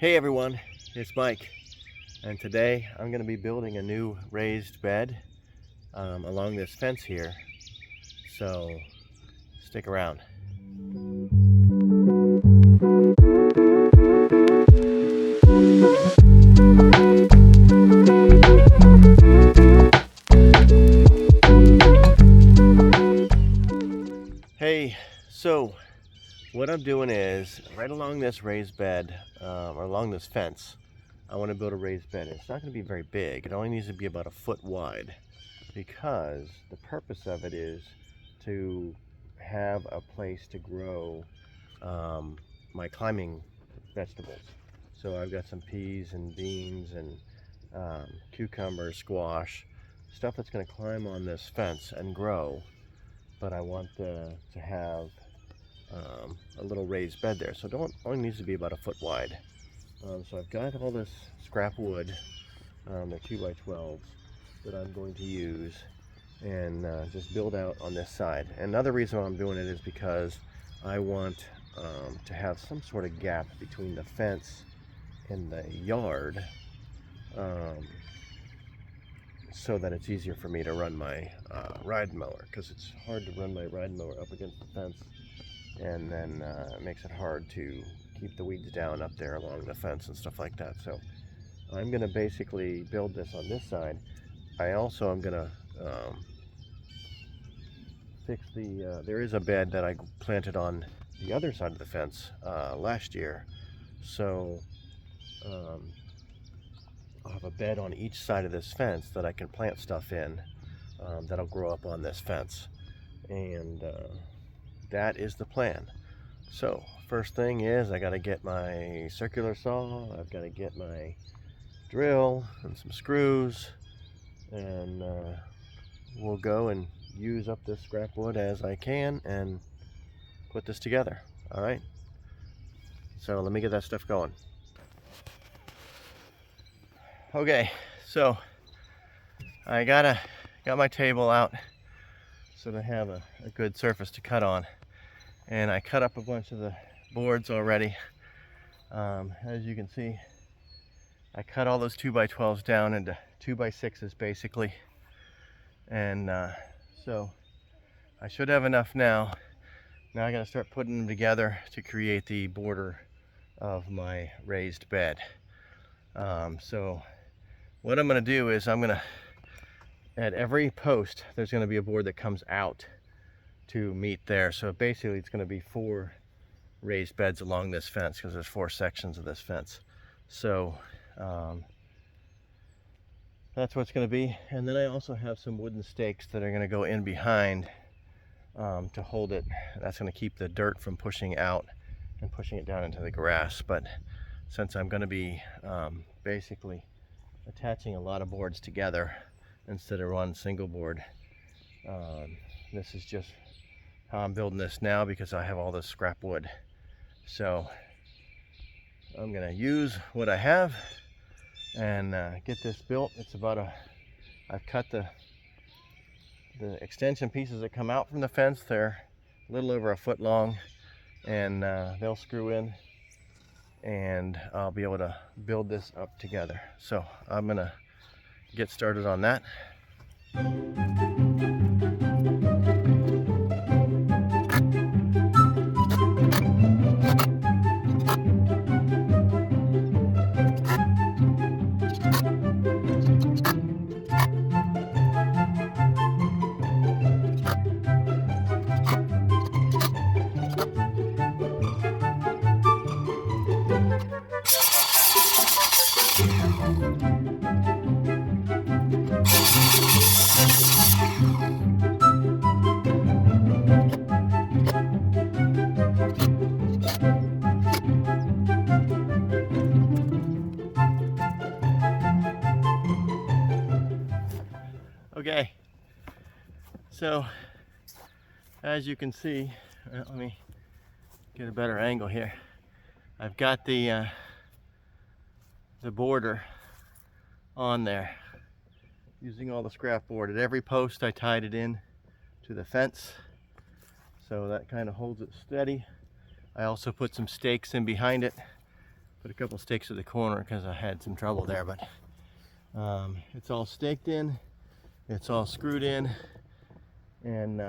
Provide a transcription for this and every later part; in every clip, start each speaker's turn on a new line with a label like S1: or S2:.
S1: Hey everyone, it's Mike, and today I'm going to be building a new raised bed along this fence here, so stick around. Hey, so what I'm doing is right along this raised bed, or along this fence, I want to build a raised bed. It's not going to be very big. It only needs to be about a foot wide because the purpose of it is to have a place to grow my climbing vegetables. So I've got some peas and beans and cucumber, squash, stuff that's going to climb on this fence and grow, but I want to have a little raised bed there. So it only needs to be about a foot wide. So I've got all this scrap wood, the 2x12s that I'm going to use and just build out on this side. And another reason why I'm doing it is because I want to have some sort of gap between the fence and the yard, so that it's easier for me to run my ride mower, because it's hard to run my ride mower up against the fence, and then it makes it hard to keep the weeds down up there along the fence and stuff like that. So I'm going to basically build this on this side. I also am going to fix there is a bed that I planted on the other side of the fence last year. So I'll have a bed on each side of this fence that I can plant stuff in, that'll grow up on this fence. And that is the plan. So first thing is I got to get my circular saw, I've got to get my drill and some screws, and we'll go and use up this scrap wood as I can and put this together. All right, so let me get that stuff going. Okay, so I got my table out so to have a good surface to cut on, and I cut up a bunch of the boards already. As you can see, I cut all those 2x12s down into 2x6s basically, and so I should have enough now. Now I gotta start putting them together to create the border of my raised bed. So what I'm gonna do is at every post there's gonna be a board that comes out to meet there. So basically it's gonna be 4 raised beds along this fence, because there's 4 sections of this fence. So that's what it's going to be. And then I also have some wooden stakes that are going to go in behind to hold it. That's going to keep the dirt from pushing out and pushing it down into the grass. But since I'm going to be basically attaching a lot of boards together instead of one single board, this is just how I'm building this now, because I have all this scrap wood. So I'm going to use what I have and get this built. It's about I've cut the extension pieces that come out from the fence. They're a little over a foot long, and they'll screw in, and I'll be able to build this up together. So I'm gonna get started on that. Okay, so as you can see, let me get a better angle here. I've got the border on there using all the scrap board. At every post I tied it in to the fence, so that kind of holds it steady. I also put some stakes in behind it Put a couple stakes at the corner because I had some trouble there, but it's all staked in, it's all screwed in, and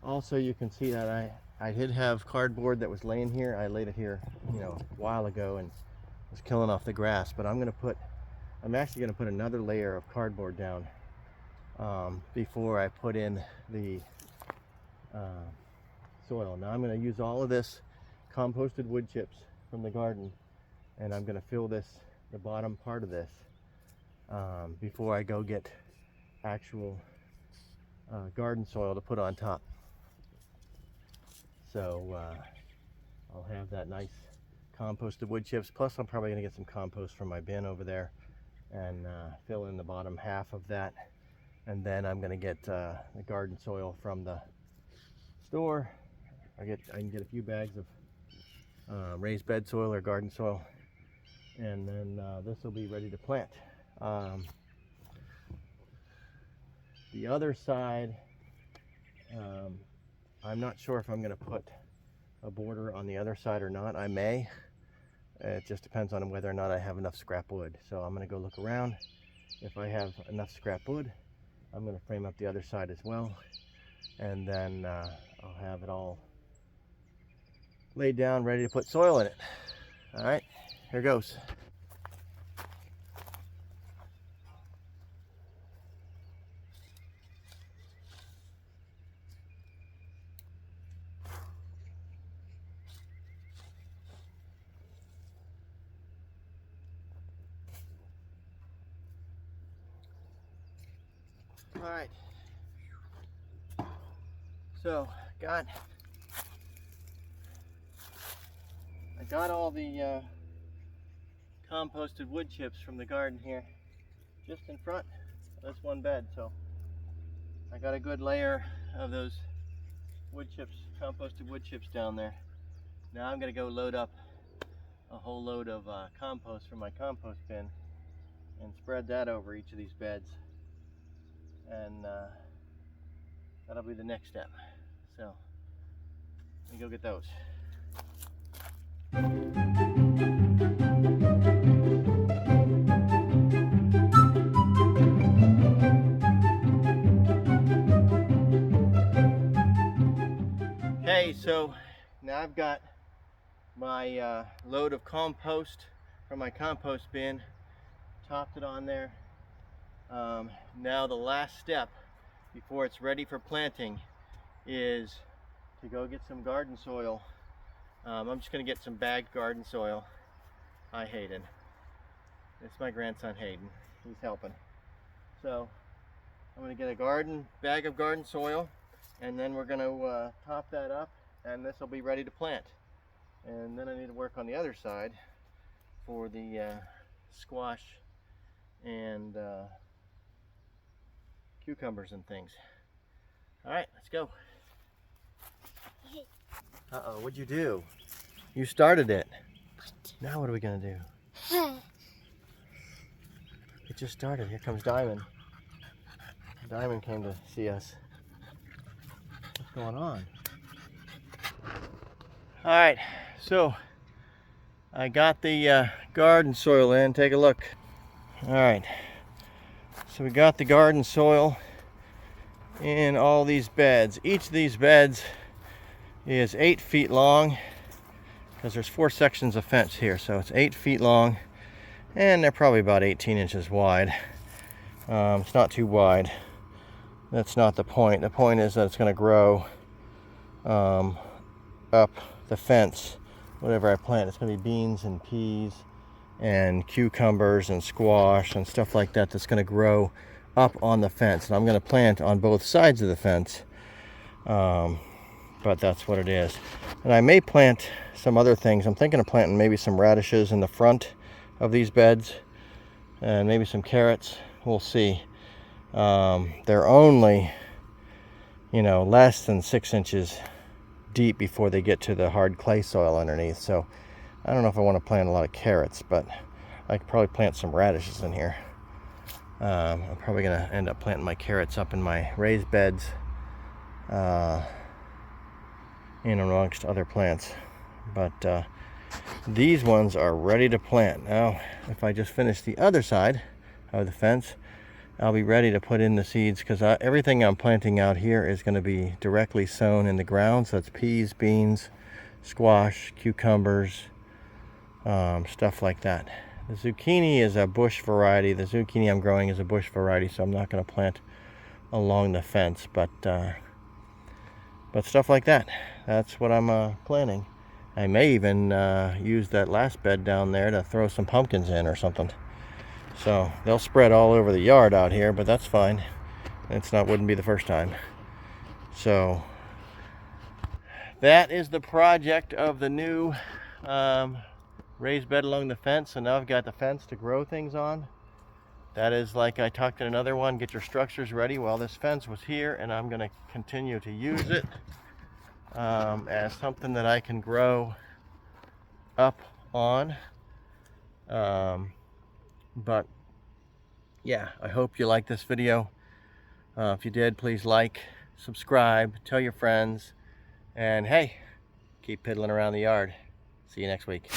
S1: also you can see that I did have cardboard that was laying here. I laid it here, you know, a while ago and was killing off the grass, but I'm actually gonna put another layer of cardboard down before I put in the soil. Now I'm gonna use all of this composted wood chips from the garden, and I'm going to fill the bottom part of this before I go get actual garden soil to put on top. So I'll have that nice composted wood chips, plus I'm probably going to get some compost from my bin over there and fill in the bottom half of that, and then I'm going to get the garden soil from the store. I can get a few bags of raised bed soil or garden soil, and then this will be ready to plant. The other side, I'm not sure if I'm going to put a border on the other side or not. I may. It just depends on whether or not I have enough scrap wood. So I'm going to go look around. If I have enough scrap wood, I'm going to frame up the other side as well, and then I'll have it all laid down, ready to put soil in it. All right, here goes. All right, so I got all the composted wood chips from the garden here just in front of this one bed. So I got a good layer of those wood chips, composted wood chips down there. Now I'm going to go load up a whole load of compost from my compost bin and spread that over each of these beds, and that'll be the next step. So let me go get those. Okay, so now I've got my load of compost from my compost bin, topped it on there. Now the last step before it's ready for planting is to go get some garden soil. I'm just going to get some bagged garden soil. Hi Hayden. It's my grandson Hayden. He's helping. So I'm going to get a bag of garden soil, and then we're going to top that up, and this will be ready to plant. And then I need to work on the other side for the squash and cucumbers and things. All right, let's go. Uh-oh, what'd you do? You started it. What? Now what are we gonna do? It just started. Here comes Diamond. Diamond came to see us. What's going on? All right, so I got the garden soil in. Take a look. All right, so we got the garden soil in all these beds. Each of these beds is 8 feet long, because there's 4 sections of fence here, so it's 8 feet long, and they're probably about 18 inches wide. It's not too wide. That's not the point. The point is that it's going to grow up the fence, whatever I plant. It's going to be beans and peas and cucumbers and squash and stuff like that that's going to grow up on the fence. And I'm going to plant on both sides of the fence, but that's what it is. And I may plant some other things. I'm thinking of planting maybe some radishes in the front of these beds, and maybe some carrots. We'll see. They're only, less than 6 inches deep before they get to the hard clay soil underneath. So I don't know if I want to plant a lot of carrots, but I could probably plant some radishes in here. I'm probably going to end up planting my carrots up in my raised beds, in amongst other plants. But these ones are ready to plant. Now, if I just finish the other side of the fence, I'll be ready to put in the seeds, because everything I'm planting out here is going to be directly sown in the ground. So it's peas, beans, squash, cucumbers, stuff like that. The zucchini is a bush variety. The zucchini I'm growing is a bush variety, so I'm not going to plant along the fence, but stuff like that, that's what I'm planning. I may even use that last bed down there to throw some pumpkins in or something. So they'll spread all over the yard out here, but that's fine. Wouldn't be the first time. So that is the project of the new raised bed along the fence. So now I've got the fence to grow things on. That is, like I talked in another one, get your structures ready. Well, this fence was here, and I'm going to continue to use it as something that I can grow up on. But yeah, I hope you liked this video. If you did, please like, subscribe, tell your friends, and hey, keep piddling around the yard. See you next week.